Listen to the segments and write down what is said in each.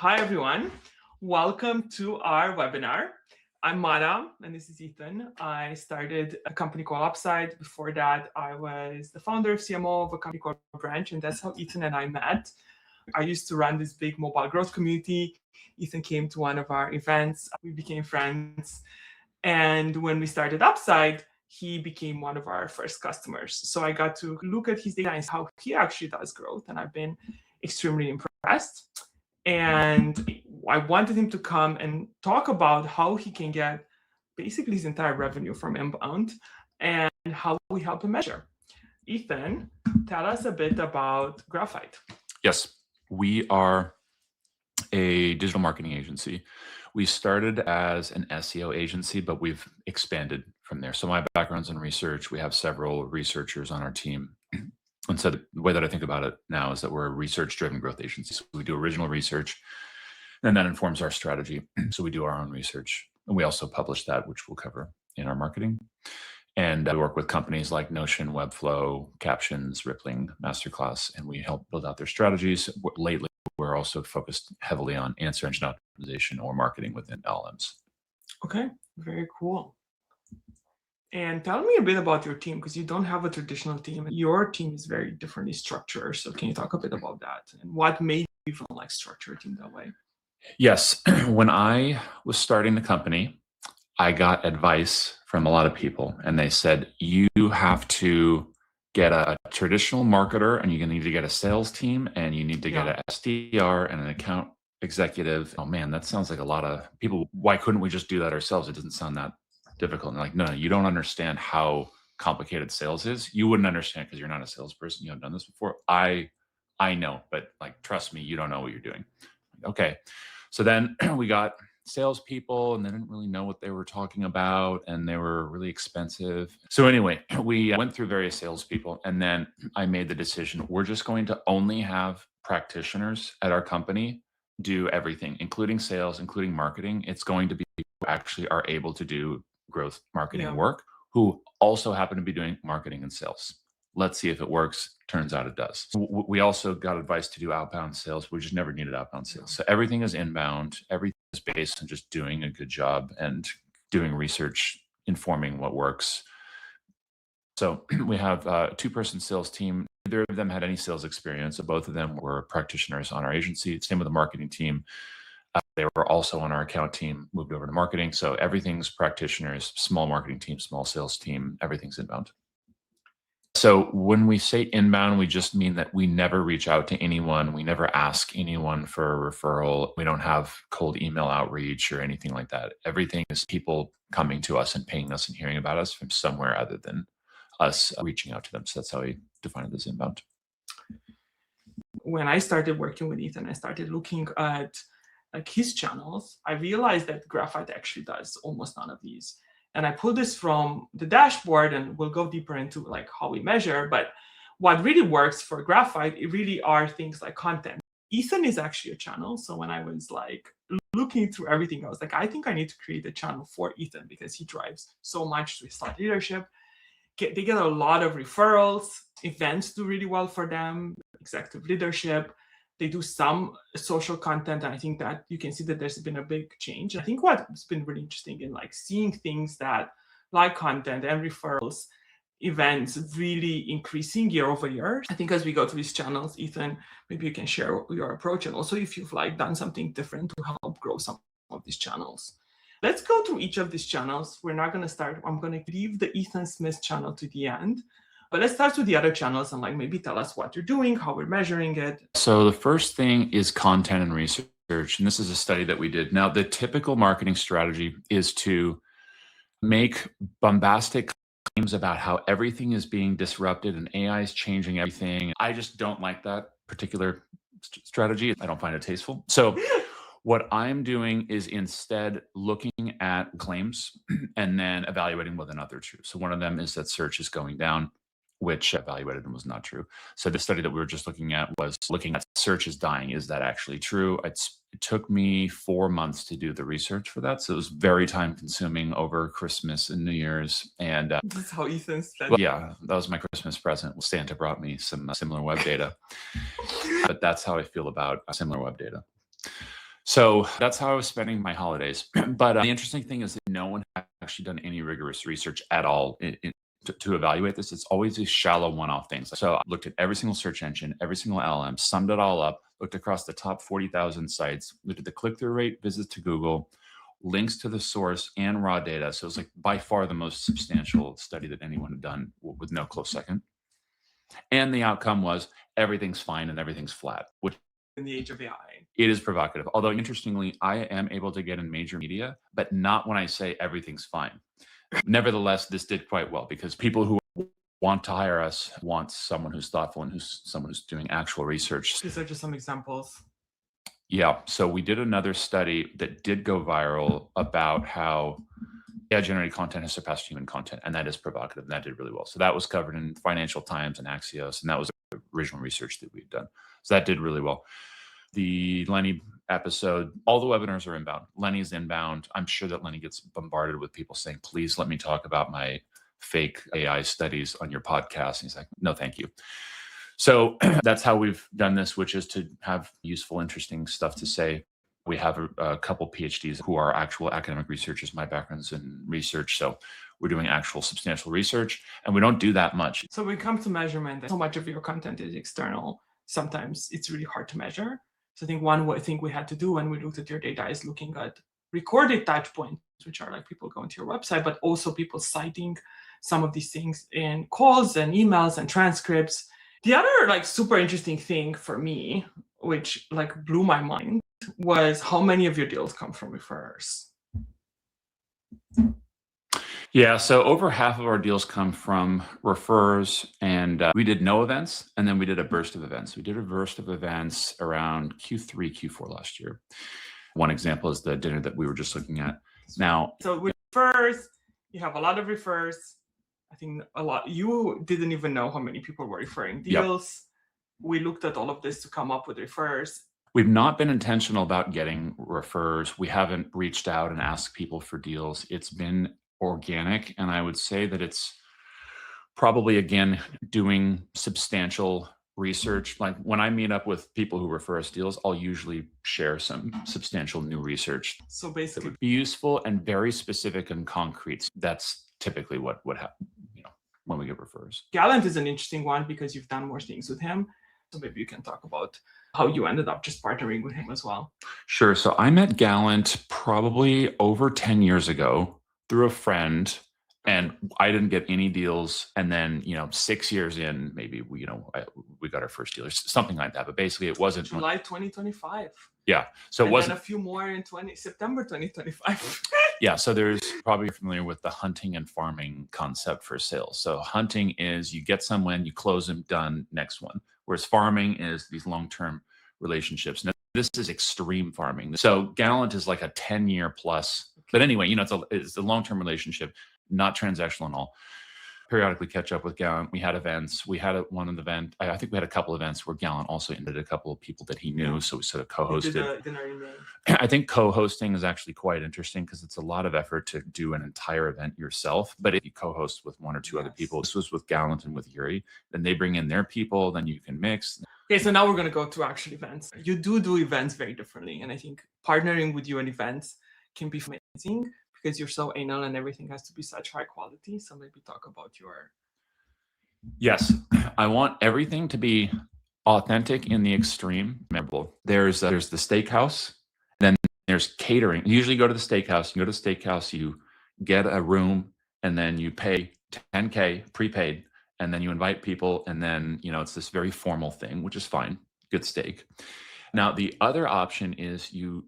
Hi, everyone. Welcome to our webinar. I'm Mada, and this is Ethan. I started a company called Upside. Before that, I was the founder, CMO of a company called Branch, and that's how Ethan and I met. I used to run this big mobile growth community. Ethan came to one of our events. We became friends. And when we started Upside, he became one of our first customers. So I got to look at his data and how he actually does growth, and I've been extremely impressed. And I wanted him to come and talk about how he can get basically his entire revenue from inbound and how we help him measure. Ethan, tell us a bit about Graphite. Yes, we are a digital marketing agency. We started as an SEO agency, but we've expanded from there. So my background's in research. We have several researchers on our team. And so the way that I think about it now is that we're a research-driven growth agency. So we do original research, and that informs our strategy. So we do our own research, and we also publish that, which we'll cover in our marketing. And I work with companies like Notion, Webflow, Captions, Rippling, Masterclass, and we help build out their strategies. Lately, we're also focused heavily on answer engine optimization or marketing within LLMs. Okay, very cool. And tell me a bit about your team, because you don't have a traditional team. Your team is very differently structured. So can you talk a bit about that and what made you feel like structure a team that way? Yes, when I was starting the company, I got advice from a lot of people, and they said, you have to get a traditional marketer, and you need to get a sales team, and you need to get an SDR and an account executive. Oh man, that sounds like a lot of people. Why couldn't we just do that ourselves? It doesn't sound that difficult. And they're like, no, you don't understand how complicated sales is. You wouldn't understand because you're not a salesperson. You haven't done this before. I know, but like, trust me, you don't know what you're doing. Okay. So then we got salespeople, and they didn't really know what they were talking about, and they were really expensive. So anyway, we went through various salespeople, and then I made the decision, we're just going to only have practitioners at our company do everything, including sales, including marketing. It's going to be people who actually are able to do growth marketing work, who also happen to be doing marketing and sales. Let's see if it works. Turns out it does. We also got advice to do outbound sales. We just never needed outbound sales. So everything is inbound. Everything is based on just doing a good job and doing research, informing what works. So we have a two-person sales team. Neither of them had any sales experience. So both of them were practitioners on our agency. Same with the marketing team. They were also on our account team, moved over to marketing. So everything's practitioners, small marketing team, small sales team, everything's inbound. So when we say inbound, we just mean that we never reach out to anyone. We never ask anyone for a referral. We don't have cold email outreach or anything like that. Everything is people coming to us and paying us and hearing about us from somewhere other than us reaching out to them. So that's how we define it as inbound. When I started working with Ethan, I started looking at like his channels. I realized that Graphite actually does almost none of these. And I pulled this from the dashboard, and we'll go deeper into like how we measure. But what really works for Graphite, it really are things like content. Ethan is actually a channel. So when I was like looking through everything, I was like, I think I need to create a channel for Ethan because he drives so much to his thought leadership. They get a lot of referrals. Events do really well for them. Executive leadership. They do some social content, and I think that you can see that there's been a big change. I think what's been really interesting in like seeing things that like content and referrals, events really increasing year over year. I think as we go through these channels, Ethan, maybe you can share your approach, and also if you've like done something different to help grow some of these channels. Let's go through each of these channels. We're not going to start. I'm going to leave the Ethan Smith channel to the end. But let's start with the other channels and like maybe tell us what you're doing, how we're measuring it. So the first thing is content and research. And this is a study that we did. Now, the typical marketing strategy is to make bombastic claims about how everything is being disrupted and AI is changing everything. I just don't like that particular strategy. I don't find it tasteful. So what I'm doing is instead looking at claims and then evaluating whether or not they're true. So one of them is that search is going down, which evaluated and was not true. So the study that we were just looking at was looking at search is dying. Is that actually true? It took me 4 months to do the research for that. So it was very time consuming over Christmas and New Year's. And this is how Ethan said. Well, yeah, that was my Christmas present. Santa brought me some similar web data. But that's how I feel about similar web data. So that's how I was spending my holidays. But the interesting thing is that no one had actually done any rigorous research at all to evaluate this. It's always these shallow one-off things. So I looked at every single search engine, every single LLM, summed it all up, looked across the top 40,000 sites, looked at the click-through rate, visits to Google, links to the source, and raw data. So it was like by far the most substantial study that anyone had done, with no close second. And the outcome was everything's fine and everything's flat, which in the age of AI. it is provocative. Although interestingly, I am able to get in major media, but not when I say everything's fine. Nevertheless, this did quite well because people who want to hire us want someone who's thoughtful and someone who's doing actual research. These are just some examples. Yeah. So we did another study that did go viral about how AI-generated content has surpassed human content, and that is provocative, and that did really well. So that was covered in Financial Times and Axios, and that was the original research that we'd done. So that did really well. The Lenny episode, all the webinars are inbound. Lenny's inbound. I'm sure that Lenny gets bombarded with people saying, please let me talk about my fake AI studies on your podcast. And he's like, no, thank you. So that's how we've done this, which is to have useful, interesting stuff to say. We have a couple PhDs who are actual academic researchers. My background's in research, so we're doing actual substantial research, and we don't do that much. So when it comes to measurement, so much of your content is external. Sometimes it's really hard to measure. So I think one thing we had to do when we looked at your data is looking at recorded touch points, which are like people going to your website, but also people citing some of these things in calls and emails and transcripts. The other like super interesting thing for me, which like blew my mind, was how many of your deals come from referrers? Yeah, so over half of our deals come from referrers, and we did no events, and then we did a burst of events. We did a burst of events around Q3, Q4 last year. One example is the dinner that we were just looking at. Now, so with referrers, you have a lot of refers. I think a lot. You didn't even know how many people were referring deals. Yep. We looked at all of this to come up with refers. We've not been intentional about getting refers. We haven't reached out and asked people for deals. It's been organic, and I would say that it's probably, again, doing substantial research. Like when I meet up with people who refer us deals, I'll usually share some substantial new research. So basically, that would be useful and very specific and concrete. That's typically what would happen, when we get refers. Gallant is an interesting one because you've done more things with him. So maybe you can talk about how you ended up just partnering with him as well. Sure. So I met Gallant probably over 10 years ago through a friend, and I didn't get any deals. And then, 6 years in, maybe we got our first deal or something like that. But basically it wasn't July 2025. Yeah. So it wasn't a few more in September 2025. Yeah. So there's probably familiar with the hunting and farming concept for sales. So hunting is you get someone, you close them, done, next one. Whereas farming is these long-term relationships. Now, this is extreme farming. So Gallant is like a 10-year plus. But anyway, it's a long-term relationship, not transactional at all. Periodically catch up with Gallant. We had events. We had one event. I think we had a couple events where Gallant also invited a couple of people that he knew. So we sort of co-hosted. I think co-hosting is actually quite interesting because it's a lot of effort to do an entire event yourself. But if you co-host with one or two other people, this was with Gallant and with Yuri, then they bring in their people, then you can mix. Okay, so now we're going to go to actual events. You do events very differently. And I think partnering with you in events can be amazing, because you're so anal and everything has to be such high quality. So maybe talk about your... Yes, I want everything to be authentic in the extreme, memorable. There's the steakhouse, then there's catering. You usually go to the steakhouse. You go to the steakhouse, you get a room, and then you pay $10K prepaid, and then you invite people, and then it's this very formal thing, which is fine. Good steak. Now the other option is you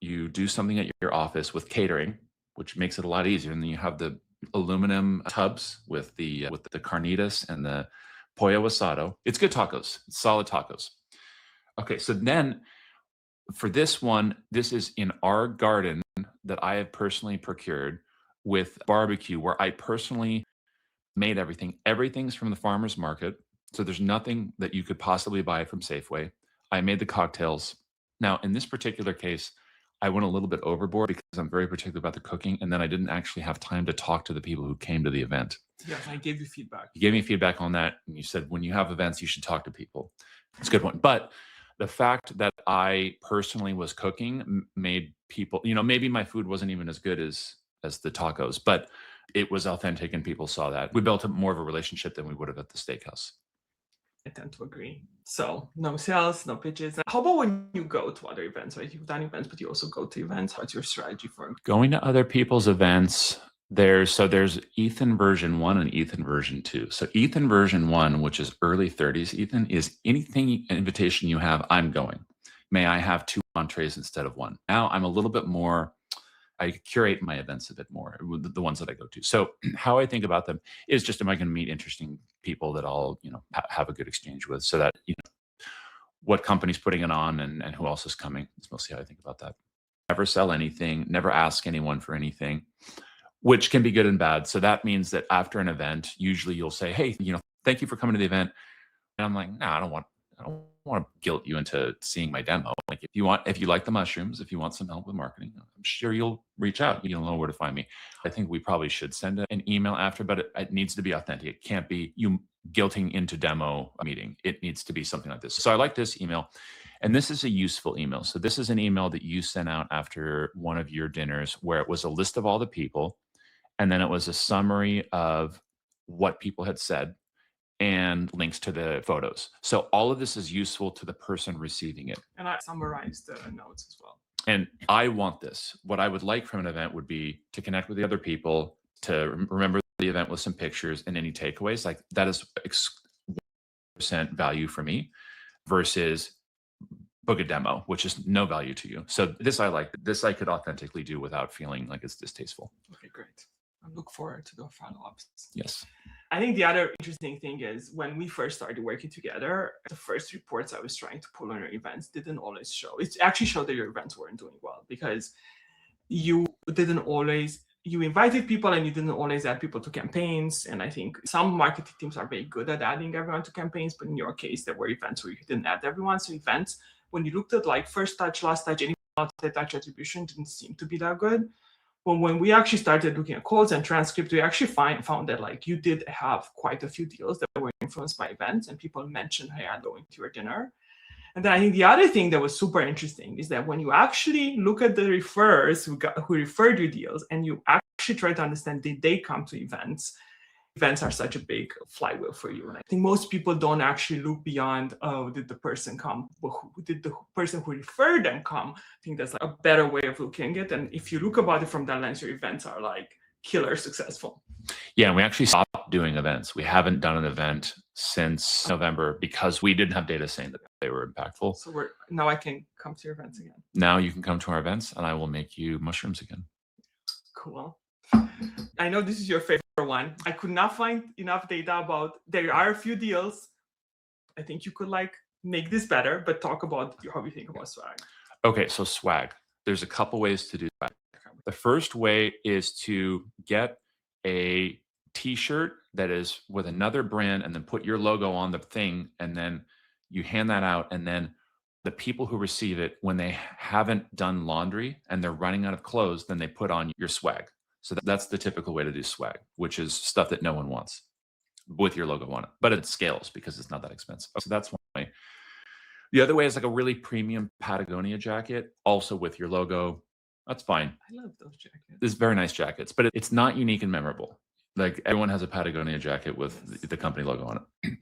do something at your office with catering, which makes it a lot easier. And then you have the aluminum tubs with the carnitas and the pollo asado. It's good tacos. It's solid tacos. Okay, so then for this one, this is in our garden that I have personally procured with barbecue, where I personally made everything. Everything's from the farmer's market. So there's nothing that you could possibly buy from Safeway. I made the cocktails. Now, in this particular case, I went a little bit overboard because I'm very particular about the cooking, and then I didn't actually have time to talk to the people who came to the event. Yes, I gave you feedback. You gave me feedback on that, and you said when you have events, you should talk to people. It's a good one. But the fact that I personally was cooking made people, maybe my food wasn't even as good as the tacos, but it was authentic and people saw that. We built more of a relationship than we would have at the steakhouse. I tend to agree. So no sales, no pitches. How about when you go to other events, right? You've done events, but you also go to events. What's your strategy for going to other people's events? There's Ethan version 1 and Ethan version 2. So Ethan version 1, which is early 30s, Ethan, is anything invitation you have, I'm going. May I have 2 entrees instead of 1? Now I'm a little bit more, I curate my events a bit more, the ones that I go to. So how I think about them is just, am I going to meet interesting people that I'll, have a good exchange with, so that, what company's putting it on and who else is coming. It's mostly how I think about that. Never sell anything, never ask anyone for anything, which can be good and bad. So that means that after an event, usually you'll say, hey, thank you for coming to the event. And I'm like, no, I don't want to guilt you into seeing my demo. Like, if you like the mushrooms, if you want some help with marketing, I'm sure you'll reach out. You'll know where to find me. I think we probably should send an email after, but it needs to be authentic. It can't be you guilting into demo meeting. It needs to be something like this. So I like this email. And this is a useful email. So this is an email that you sent out after one of your dinners, where it was a list of all the people, and then it was a summary of what people had said and links to the photos. So all of this is useful to the person receiving it. And I summarized the notes as well. And I want this. What I would like from an event would be to connect with the other people, to remember the event with some pictures and any takeaways. Like, that is 100% value for me, versus book a demo, which is no value to you. So this I like. This I could authentically do without feeling like it's distasteful. Okay, great. I look forward to the follow-ups. Yes. I think the other interesting thing is, when we first started working together, the first reports I was trying to pull on your events didn't always show. It actually showed that your events weren't doing well, because you invited people and you didn't always add people to campaigns. And I think some marketing teams are very good at adding everyone to campaigns, but in your case, there were events where you didn't add everyone. So events, when you looked at like first touch, last touch, any multi-touch attribution, didn't seem to be that good. But when we actually started looking at calls and transcript, we actually found that like you did have quite a few deals that were influenced by events, and people mentioned, hey, I'm going to your dinner. And then I think the other thing that was super interesting is that when you actually look at the referrers who referred you deals, and you actually try to understand, did they come to events? Events are such a big flywheel for you. And I think most people don't actually look beyond, oh, did the person come? Did the person who referred them come? I think that's like a better way of looking at it. And if you look about it from that lens, your events are like killer successful. Yeah, and we actually stopped doing events. We haven't done an event since November because we didn't have data saying that they were impactful. So now I can come to your events again. Now you can come to our events and I will make you mushrooms again. Cool. I know this is your favorite one. I could not find enough data about, there are a few deals. I think you could like make this better, but talk about how you think about swag. Okay, so swag. There's a couple ways to do that. The first way is to get a t-shirt that is with another brand and then put your logo on the thing, and then you hand that out, and then the people who receive it, when they haven't done laundry and they're running out of clothes, then they put on your swag. So that's the typical way to do swag, which is stuff that no one wants with your logo on it, but it scales because it's not that expensive. So that's one way. The other way is like a really premium Patagonia jacket, also with your logo. That's fine. I love those jackets. It's very nice jackets, but it's not unique and memorable. Like, everyone has a Patagonia jacket with the company logo on it.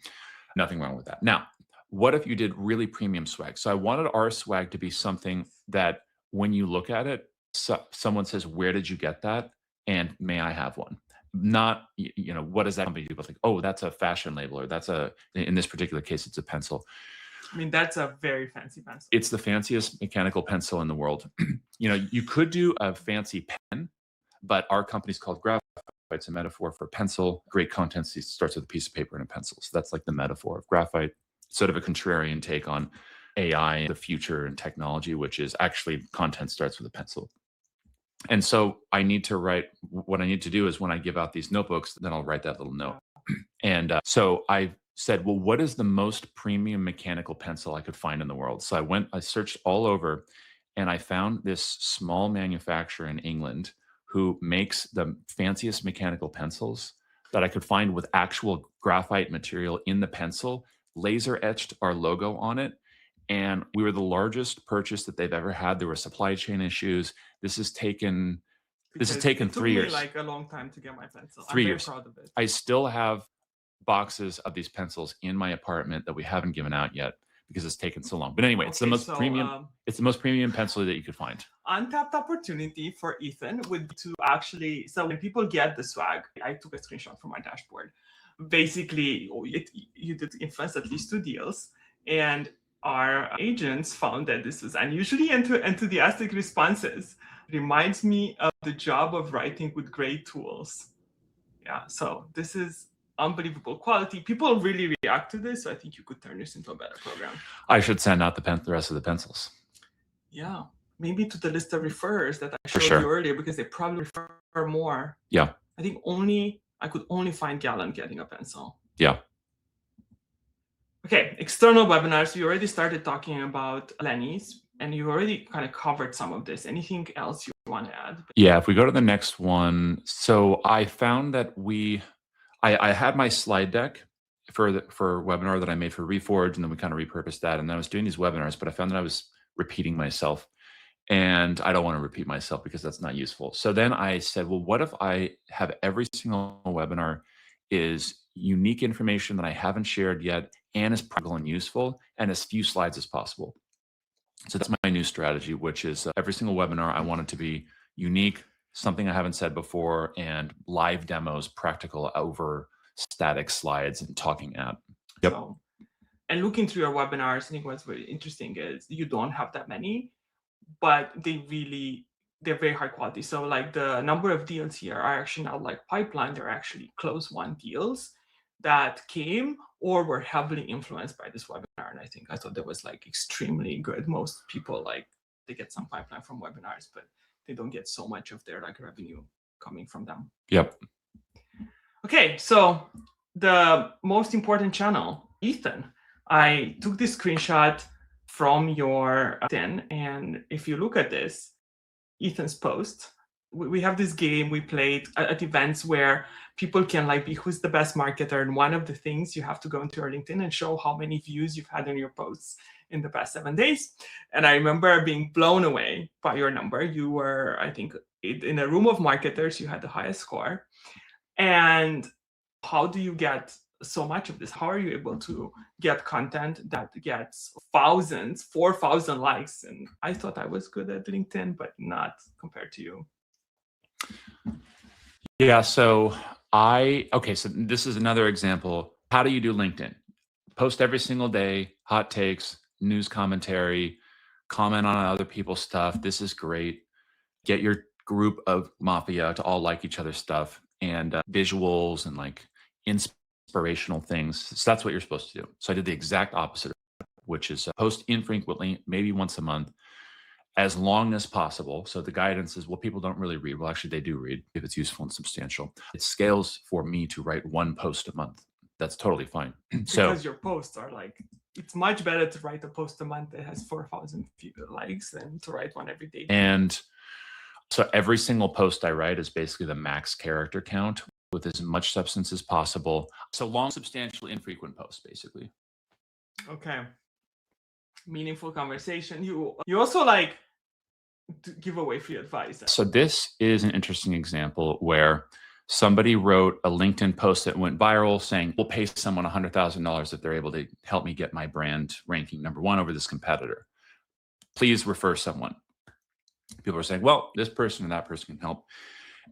Nothing wrong with that. Now, what if you did really premium swag? So I wanted our swag to be something that when you look at it, someone says, where did you get that? And may I have one? Not, what does that company do? But like, oh, that's a fashion label, or that's in this particular case, it's a pencil. I mean, that's a very fancy pencil. It's the fanciest mechanical pencil in the world. You could do a fancy pen, but our company's called Graphite. It's a metaphor for pencil. Great content starts with a piece of paper and a pencil. So that's like the metaphor of graphite. Sort of a contrarian take on AI, the future, and technology, which is actually content starts with a pencil. And so what I need to do is, when I give out these notebooks, then I'll write that little note. And so I said, well, what is the most premium mechanical pencil I could find in the world? So I searched all over, and I found this small manufacturer in England who makes the fanciest mechanical pencils that I could find, with actual graphite material in the pencil, laser etched our logo on it, And we were the largest purchase that they've ever had. There were supply chain issues. This has taken Because 3 it took years. me like a long time to get my pencil. 3 I'm years. very proud of it. I still have boxes of these pencils in my apartment that we haven't given out yet because it's taken so long. But anyway, it's the most premium. It's the most premium pencil that you could find. Untapped opportunity for Ethan would be to actually. So when people get the swag, I took a screenshot from my dashboard. Basically, you did influence at least 2 deals, and our agents found that this was unusually enthusiastic responses. Reminds me of the job of writing with great tools. Yeah, so this is unbelievable quality. People really react to this, so I think you could turn this into a better program. I should send out the rest of the pencils. Yeah, maybe to the list of referrers that I showed you earlier, because they probably refer more. Yeah. I think I could only find Gallant getting a pencil. Yeah. Okay, external webinars. We already started talking about Lenny's, and you already kind of covered some of this. Anything else you want to add? Yeah, if we go to the next one. So I found that I had my slide deck for webinar that I made for Reforge, and then we kind of repurposed that. And then I was doing these webinars, but I found that I was repeating myself. And I don't want to repeat myself because that's not useful. So then I said, well, what if I have every single webinar is unique information that I haven't shared yet and is practical and useful and as few slides as possible. So that's my new strategy, which is every single webinar, I want it to be unique, something I haven't said before, and live demos, practical over static slides and talking at. Yep. So, and looking through your webinars, I think what's really interesting is you don't have that many, but they're very high quality. So like the number of deals here are actually not like pipeline, they're actually close won deals that came or were heavily influenced by this webinar. And I thought that was like extremely good. Most people they get some pipeline from webinars, but they don't get so much of their like revenue coming from them. Yep. Okay, so the most important channel, Ethan. I took this screenshot from your LinkedIn, and if you look at this, Ethan's post, we have this game we played at events where people can like be who's the best marketer, and one of the things you have to go into your LinkedIn and show how many views you've had on your posts in the past 7 days. And I remember being blown away by your number. You were, I think, in a room of marketers, you had the highest score. And how do you get so much of this? How are you able to get content that gets 4,000 likes? And I thought I was good at LinkedIn, but not compared to you. Yeah, so so this is another example. How do you do LinkedIn? Post every single day, hot takes, news commentary, comment on other people's stuff. This is great. Get your group of mafia to all like each other's stuff, and visuals and like inspirational things. So that's what you're supposed to do. So I did the exact opposite, which is post infrequently, maybe once a month, as long as possible. So the guidance is, well, people don't really read. Well, actually, they do read if it's useful and substantial. It scales for me to write 1 post a month. That's totally fine. Because your posts are like, it's much better to write a post a month that has 4,000 likes than to write one every day. And so every single post I write is basically the max character count with as much substance as possible. So long, substantial, infrequent posts, basically. Okay. Meaningful conversation. You also like to give away free advice. So this is an interesting example where somebody wrote a LinkedIn post that went viral saying, we'll pay someone $100,000 if they're able to help me get my brand ranking #1 over this competitor. Please refer someone. People are saying, well, this person or that person can help.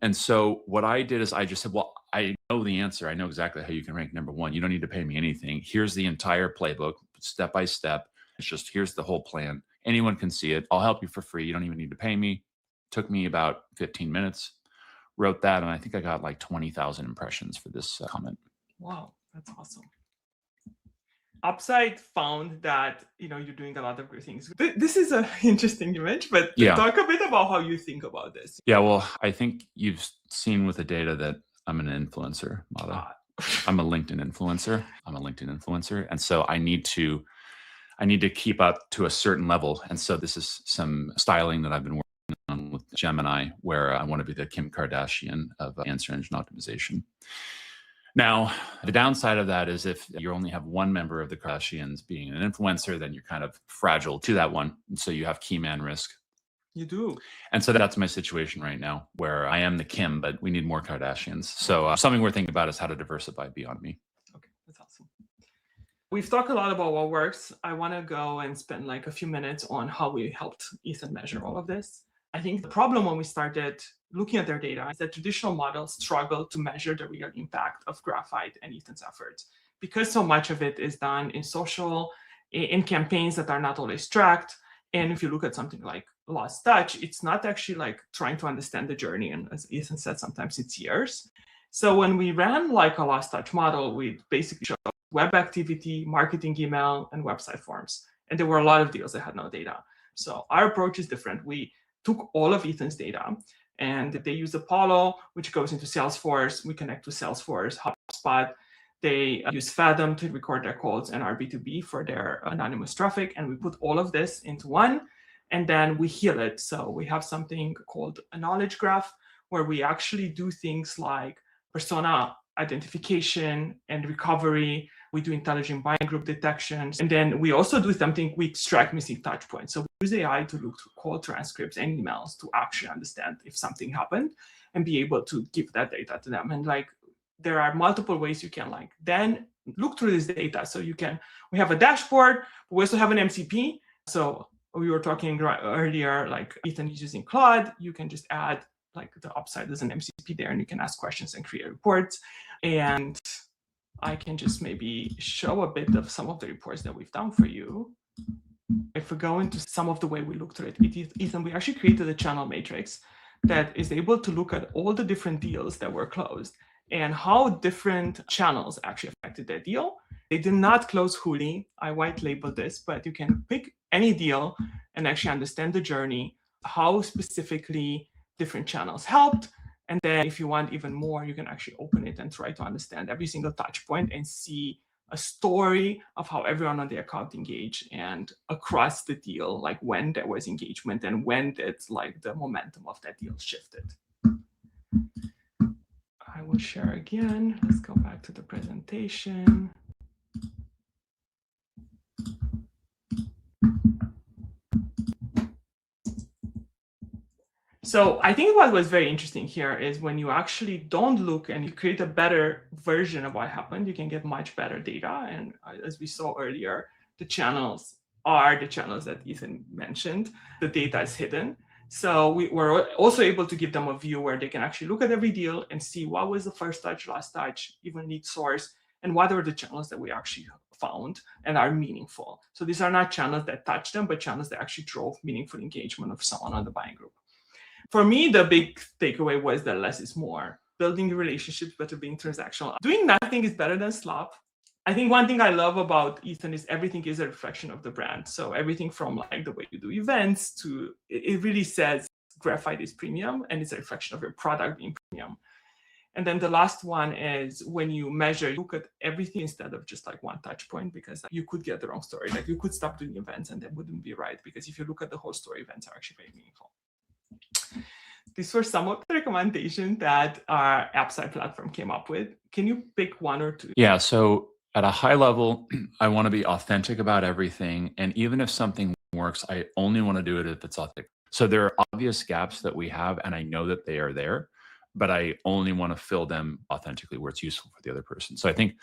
And so what I did is I just said, well, I know the answer. I know exactly how you can rank #1. You don't need to pay me anything. Here's the entire playbook, step by step. It's just, here's the whole plan. Anyone can see it. I'll help you for free. You don't even need to pay me. Took me about 15 minutes. Wrote that, and I think I got like 20,000 impressions for this comment. Wow, that's awesome. Upside found that you're doing a lot of great things. This is an interesting image, but talk a bit about how you think about this. Yeah, well, I think you've seen with the data that I'm an influencer, Mada. I'm a LinkedIn influencer. And so I need to keep up to a certain level. And so this is some styling that I've been working on with Gemini, where I want to be the Kim Kardashian of answer engine optimization. Now, the downside of that is if you only have one member of the Kardashians being an influencer, then you're kind of fragile to that one. So you have key man risk. You do. And so that's my situation right now, where I am the Kim, but we need more Kardashians. So something we're thinking about is how to diversify beyond me. Okay, that's awesome. We've talked a lot about what works. I want to go and spend like a few minutes on how we helped Ethan measure all of this. I think the problem when we started looking at their data is that traditional models struggle to measure the real impact of Graphite and Ethan's efforts, because so much of it is done in social, in campaigns that are not always tracked. And if you look at something like Lost Touch, it's not actually like trying to understand the journey. And as Ethan said, sometimes it's years. So when we ran like a Lost Touch model, we basically showed web activity, marketing email, and website forms. And there were a lot of deals that had no data. So our approach is different. We took all of Ethan's data, and they use Apollo, which goes into Salesforce. We connect to Salesforce, HubSpot. They use Fathom to record their calls and our B2B for their anonymous traffic. And we put all of this into one, and then we heal it. So we have something called a knowledge graph, where we actually do things like persona identification and recovery. We do intelligent buying group detections. And then we also do something, we extract missing touch points. So we use AI to look through call transcripts and emails to actually understand if something happened and be able to give that data to them. And like, there are multiple ways you can like then look through this data. So we have a dashboard, but we also have an MCP. So we were talking earlier, like Ethan is using Claude. You can just add like the Upside as an MCP there, and you can ask questions and create reports. And I can just maybe show a bit of some of the reports that we've done for you. If we go into some of the way we look through it, Ethan, we actually created a channel matrix that is able to look at all the different deals that were closed and how different channels actually affected that deal. They did not close Huli. I white labeled this, but you can pick any deal and actually understand the journey, how specifically different channels helped. And then if you want even more, you can actually open it and try to understand every single touch point and see a story of how everyone on the account engaged and across the deal, like when there was engagement and when did like the momentum of that deal shifted. I will share again. Let's go back to the presentation. So I think what was very interesting here is when you actually don't look and you create a better version of what happened, you can get much better data. And as we saw earlier, the channels are the channels that Ethan mentioned. The data is hidden. So we were also able to give them a view where they can actually look at every deal and see what was the first touch, last touch, even lead source, and what are the channels that we actually found and are meaningful. So these are not channels that touch them, but channels that actually drove meaningful engagement of someone on the buying group. For me, the big takeaway was that less is more. Building relationships, better being transactional. Doing nothing is better than slop. I think one thing I love about Ethan is everything is a reflection of the brand. So everything from like the way you do events to, it really says Graphite is premium and it's a reflection of your product being premium. And then the last one is when you measure, you look at everything instead of just like one touch point, because you could get the wrong story. Like you could stop doing events and that wouldn't be right, because if you look at the whole story, events are actually very meaningful. These were some of the recommendations that our Upside platform came up with. Can you pick one or two? Yeah, so at a high level, I want to be authentic about everything. And even if something works, I only want to do it if it's authentic. So there are obvious gaps that we have, and I know that they are there, but I only want to fill them authentically where it's useful for the other person. So I think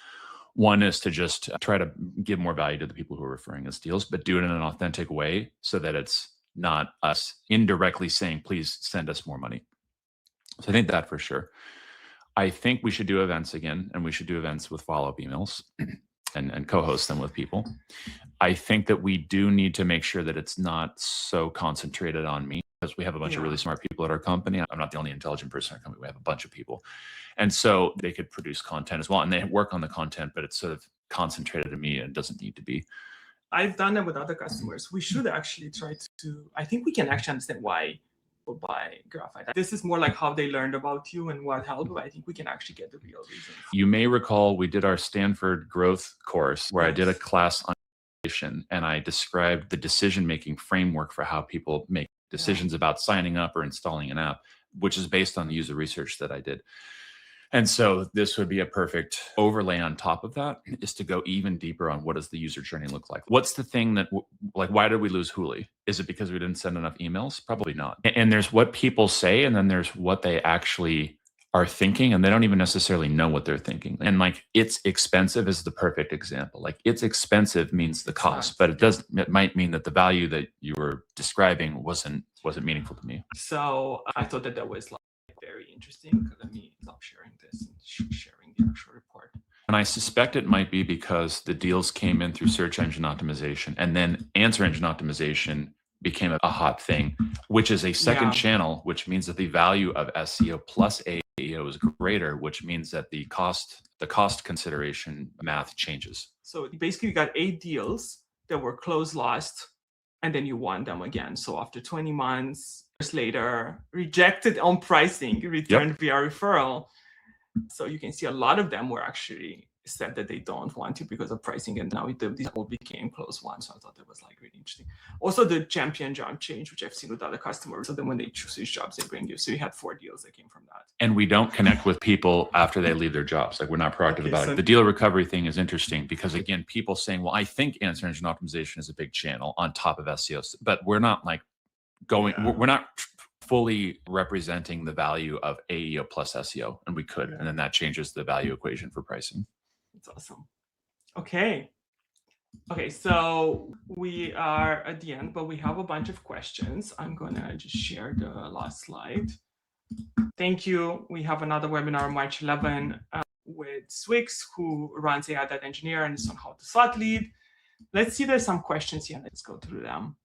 one is to just try to give more value to the people who are referring us deals, but do it in an authentic way so that it's not us indirectly saying, please send us more money. So I think that for sure. I think we should do events again, and we should do events with follow-up emails and co-host them with people. I think that we do need to make sure that it's not so concentrated on me, because we have a bunch of really smart people at our company. I'm not the only intelligent person in our company. We have a bunch of people. And so they could produce content as well, and they work on the content, but it's sort of concentrated to me and it doesn't need to be. I've done that with other customers. We should actually try to, I think we can actually understand why people buy Graphite. This is more like how they learned about you and what helped, but I think we can actually get the real reason. You may recall we did our Stanford growth course where I did a class on attribution, and I described the decision-making framework for how people make decisions about signing up or installing an app, which is based on the user research that I did. And so this would be a perfect overlay on top of that, is to go even deeper on what does the user journey look like? What's the thing that, like, why did we lose Hooli? Is it because we didn't send enough emails? Probably not. And there's what people say, and then there's what they actually are thinking, and they don't even necessarily know what they're thinking. And like, it's expensive is the perfect example. Like, it's expensive means the cost, but it might mean that the value that you were describing wasn't meaningful to me. So I thought that was like very interesting. Let me stop sharing this and sharing the actual report. And I suspect it might be because the deals came in through search engine optimization, and then answer engine optimization became a hot thing, which is a second channel, which means that the value of SEO plus AEO is greater, which means that the cost consideration math changes. So basically you got 8 deals that were closed last, and then you won them again. So after 20 months later, rejected on pricing, returned via referral. So you can see a lot of them were actually said that they don't want to because of pricing, and now these all became close ones. So I thought that was like really interesting. Also the champion job change, which I've seen with other customers. So then when they choose these jobs, they bring you. So you had 4 deals that came from that. And we don't connect with people after they leave their jobs. Like, we're not proactive about it. The deal recovery thing is interesting because, again, people saying, well, I think answer engine optimization is a big channel on top of SEO, but we're not like going, we're not fully representing the value of AEO plus SEO, and we could, and then that changes the value equation for pricing. That's awesome. Okay, so we are at the end, but we have a bunch of questions. I'm gonna just share the last slide. Thank you. We have another webinar March 11 with Swix, who runs AI Data Engineer, and it's on how to thought lead. Let's see, there's some questions here. Let's go through them.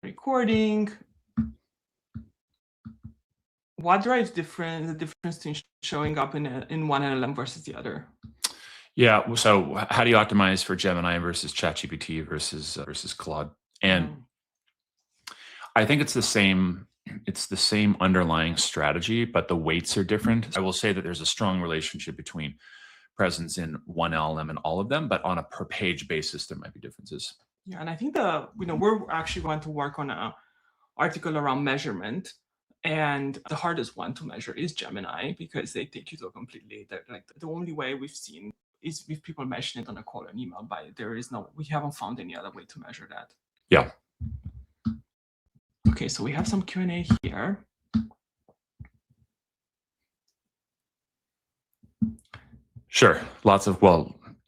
Recording. What drives the difference between showing up in one LLM versus the other? Yeah. So how do you optimize for Gemini versus ChatGPT versus Claude? And I think it's the same. It's the same underlying strategy, but the weights are different. I will say that there's a strong relationship between presence in one LLM and all of them, but on a per page basis, there might be differences. Yeah, and I think we're actually going to work on an article around measurement. And the hardest one to measure is Gemini, because they take you to a completely, like, the only way we've seen is with people measuring it on a call and email, but we haven't found any other way to measure that. Yeah. Okay, so we have some Q&A here. Sure. Lots of,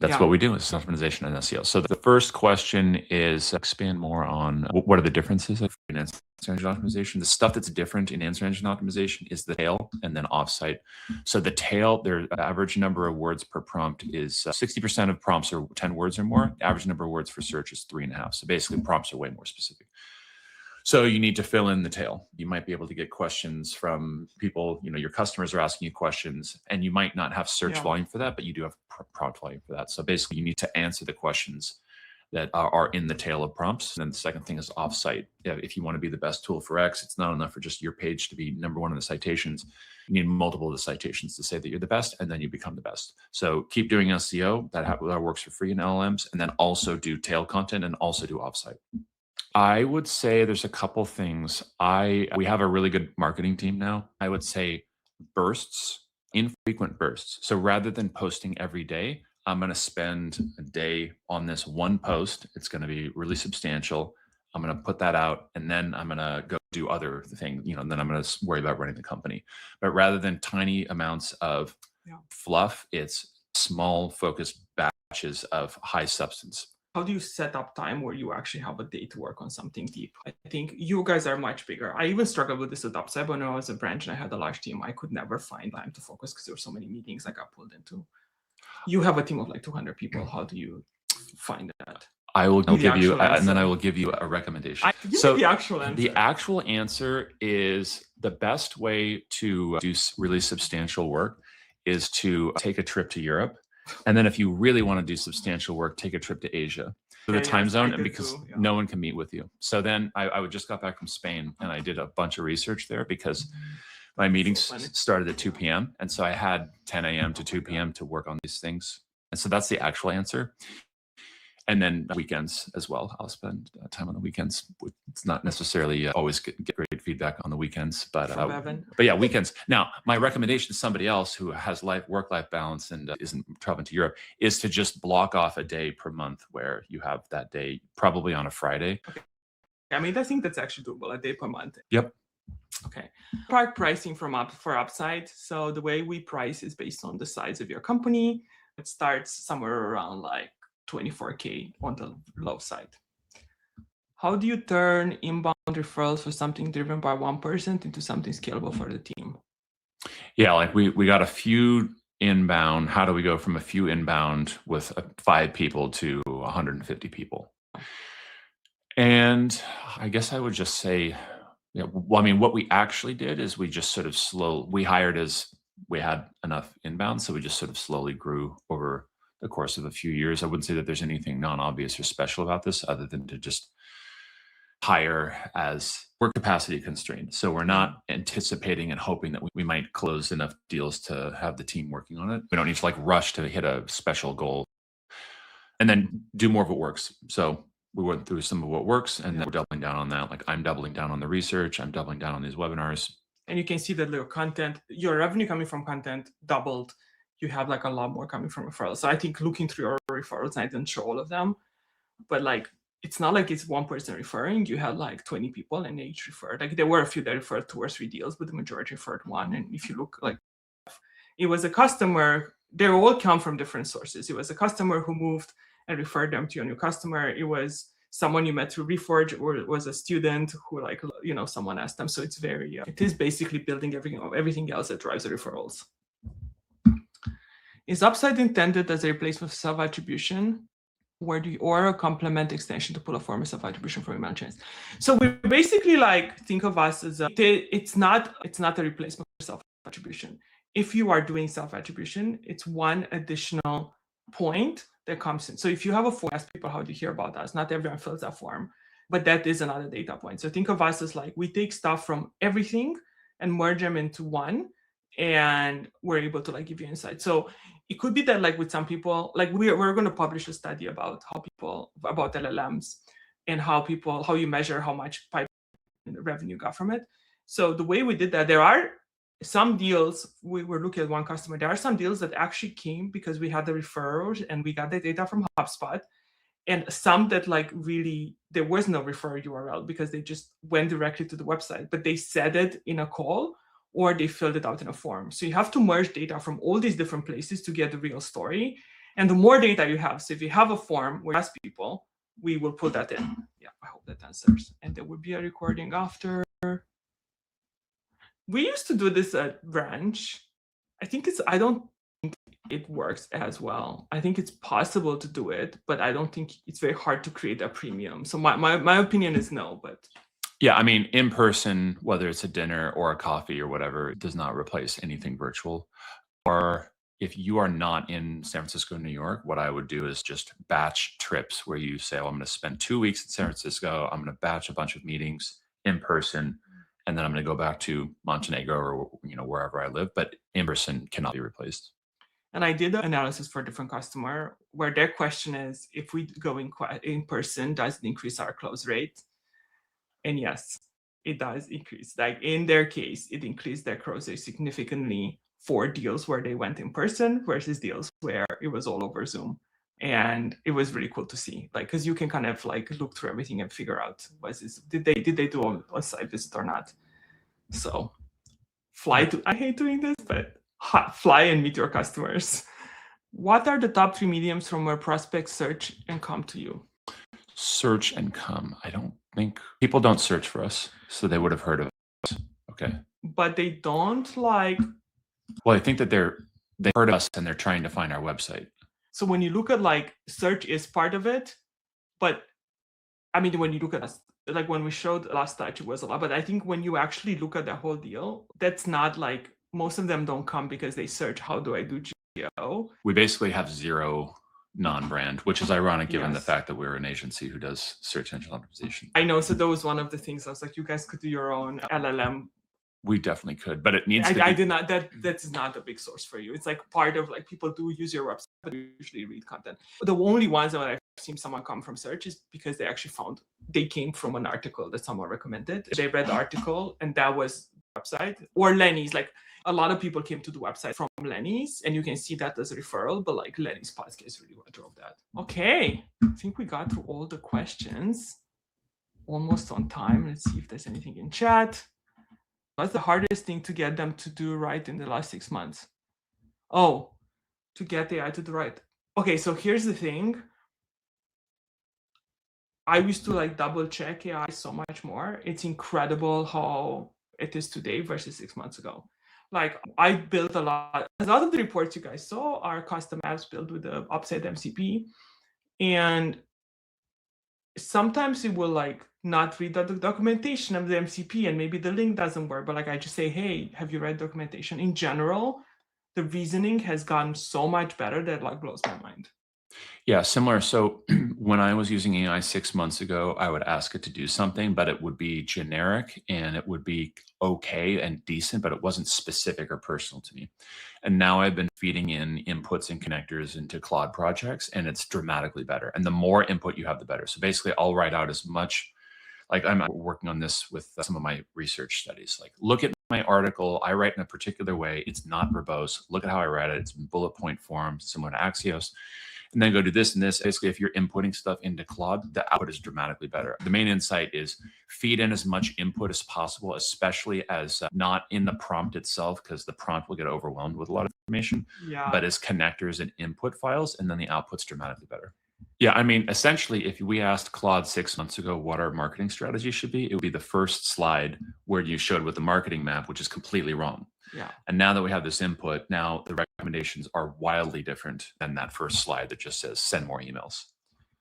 that's what we do is optimization and SEO. So the first question is expand more on what are the differences in answer engine optimization. The stuff that's different in answer engine optimization is the tail and then offsite. So the tail, their average number of words per prompt is 60% of prompts are 10 words or more. The average number of words for search is 3.5. So basically prompts are way more specific. So you need to fill in the tail. You might be able to get questions from people, your customers are asking you questions, and you might not have search volume for that, but you do have prompt volume for that. So basically you need to answer the questions that are in the tail of prompts. And then the second thing is offsite. If you want to be the best tool for X, it's not enough for just your page to be #1 in the citations. You need multiple of the citations to say that you're the best, and then you become the best. So keep doing SEO. That works for free in LLMs, and then also do tail content and also do offsite. I would say there's a couple things. We have a really good marketing team now. I would say bursts, infrequent bursts. So rather than posting every day, I'm going to spend a day on this one post. It's going to be really substantial. I'm going to put that out, and then I'm going to go do other things, and then I'm going to worry about running the company. But rather than tiny amounts of fluff, it's small focused batches of high substance. How do you set up time where you actually have a day to work on something deep? I think you guys are much bigger. I even struggled with this at Upside when I was a branch and I had a large team. I could never find time to focus because there were so many meetings I got pulled into. You have a team of like 200 people. How do you find that? I will give you, and then I will give you a recommendation. So the actual answer. The actual answer is the best way to do really substantial work is to take a trip to Europe. And then if you really want to do substantial work, take a trip to Asia, to the time zone, and because no one can meet with you. So then I just got back from Spain, and I did a bunch of research there because my meetings started at 2 p.m. And so I had 10 a.m. to 2 p.m. to work on these things. And so that's the actual answer. And then weekends as well. I'll spend time on the weekends. It's not necessarily always get great feedback on the weekends, but Evan. yeah, weekends. Now, my recommendation to somebody else who has work-life balance and isn't traveling to Europe is to just block off a day per month where you have that day, probably on a Friday. Okay. I mean, I think that's actually doable, a day per month. Yep. Okay. Part pricing for Upside. So the way we price is based on the size of your company. It starts somewhere around like 24K on the low side. How do you turn inbound referrals for something driven by one person into something scalable for the team? Yeah, like we got a few inbound. How do we go from a few inbound with 5 people to 150 people? And I guess I would just say, well, I mean, what we actually did is we just sort of we hired as we had enough inbound. So we just sort of slowly grew over the course of a few years. I wouldn't say that there's anything non-obvious or special about this other than to just hire as we're capacity constrained. So we're not anticipating and hoping that we might close enough deals to have the team working on it. We don't need to like rush to hit a special goal and then do more of what works. So we went through some of what works and then we're doubling down on that. Like I'm doubling down on the research. I'm doubling down on these webinars. And you can see that your revenue coming from content doubled. You have like a lot more coming from referrals. So I think looking through your referrals, I didn't show all of them, but like, it's not like it's one person referring. You had like 20 people and they each referred. Like there were a few that referred 2 or 3 deals, but the majority referred one. And if you look, like it was a customer, they all come from different sources. It was a customer who moved and referred them to a new customer. It was someone you met through Reforge, or it was a student who like, someone asked them. So it's very, it is basically building everything else that drives the referrals. Is Upside intended as a replacement for self-attribution? Or a complement extension to pull a form of self-attribution from email chains. So we basically like think of us as it's not a replacement for self-attribution. If you are doing self-attribution, it's one additional point that comes in. So if you have a form, ask people how do you hear about us. Not everyone fills that form, but that is another data point. So think of us as like we take stuff from everything and merge them into one, and we're able to like give you insight. So it could be that like with some people, like we're going to publish a study about about LLMs and how you measure how much pipe revenue got from it. So the way we did that, there are some deals, we were looking at one customer, there are some deals that actually came because we had the referrals and we got the data from HubSpot, and some that like really, there was no referral URL because they just went directly to the website, but they said it in a call or they filled it out in a form. So you have to merge data from all these different places to get the real story. And the more data you have, so if you have a form where you ask people, we will put that in. Yeah, I hope that answers. And there will be a recording after. We used to do this at Branch. I don't think it works as well. I think it's possible to do it, but I don't think it's very hard to create a premium. So my opinion is no, but. Yeah, I mean, in person, whether it's a dinner or a coffee or whatever, it does not replace anything virtual. Or if you are not in San Francisco, New York, what I would do is just batch trips where you say, oh, I'm going to spend 2 weeks in San Francisco. I'm going to batch a bunch of meetings in person, and then I'm going to go back to Montenegro or wherever I live. But in person cannot be replaced. And I did an analysis for a different customer where their question is, if we go in person, does it increase our close rate? And yes, it does increase. Like in their case, it increased their close rate significantly for deals where they went in person versus deals where it was all over Zoom. And it was really cool to see, like, because you can kind of like look through everything and figure out did they do a site visit or not. So I hate doing this, but fly and meet your customers. What are the top 3 mediums from where prospects search and come to you? Search and come. I don't think people don't search for us, so they would have heard of us. Okay. But they don't like. Well, I think that they heard of us and they're trying to find our website. So when you look at like search is part of it, but I mean, when you look at us, like when we showed last touch, it was a lot, but I think when you actually look at the whole deal, that's not like, most of them don't come because they search, how do I do geo? We basically have 0 non-brand, which is ironic given the fact that we're an agency who does search engine optimization. I know, so that was one of the things I was like, you guys could do your own LLM We definitely could, but it needs to be. I did not, that's not a big source for you. It's like part of like people do use your website, but usually read content. The only ones that I've seen someone come from search is because they actually they came from an article that someone recommended. They read the article and that was the website. Or Lenny's, like a lot of people came to the website from Lenny's, and you can see that as a referral, but like Lenny's podcast really drove that. Okay, I think we got through all the questions. Almost on time. Let's see if there's anything in chat. What's the hardest thing to get them to do right in the last 6 months? Oh, to get AI to do right. Okay, so here's the thing. I used to like double check AI so much more. It's incredible how it is today versus 6 months ago. Like I built a lot of the reports you guys saw are custom apps built with the Upside MCP. And sometimes it will like not read the documentation of the MCP and maybe the link doesn't work, but like I just say, hey, have you read documentation? In general, the reasoning has gotten so much better that it like blows my mind. Yeah, similar. So when I was using AI 6 months ago, I would ask it to do something, but it would be generic and it would be okay and decent, but it wasn't specific or personal to me. And now I've been feeding in inputs and connectors into Claude projects, and it's dramatically better. And the more input you have, the better. So basically, I'll write out as much. Like I'm working on this with some of my research studies. Like, look at my article. I write in a particular way. It's not verbose. Look at how I write it. It's in bullet point form, similar to Axios. And then go do this and this. Basically, if you're inputting stuff into Claude, the output is dramatically better. The main insight is feed in as much input as possible, especially as not in the prompt itself, because the prompt will get overwhelmed with a lot of information, but as connectors and input files, and then the output's dramatically better. Yeah, I mean, essentially, if we asked Claude 6 months ago what our marketing strategy should be, it would be the first slide where you showed with the marketing map, which is completely wrong. Yeah. And now that we have this input, now the recommendations are wildly different than that first slide that just says send more emails.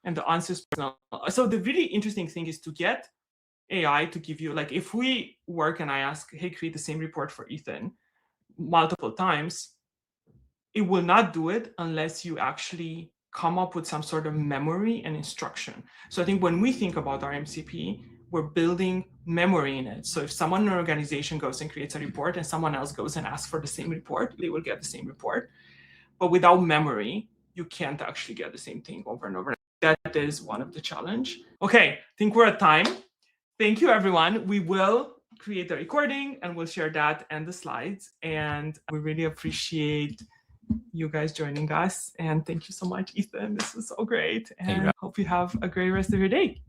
And the answers. So the really interesting thing is to get AI to give you, like, if we work and I ask, hey, create the same report for Ethan multiple times, it will not do it unless you actually come up with some sort of memory and instruction. So I think when we think about our MCP, we're building memory in it. So if someone in an organization goes and creates a report and someone else goes and asks for the same report, they will get the same report. But without memory, you can't actually get the same thing over and over. That is one of the challenge. Okay, I think we're at time. Thank you, everyone. We will create the recording and we'll share that and the slides. And we really appreciate you guys joining us. And thank you so much, Ethan. This was so great. And I hope you have a great rest of your day.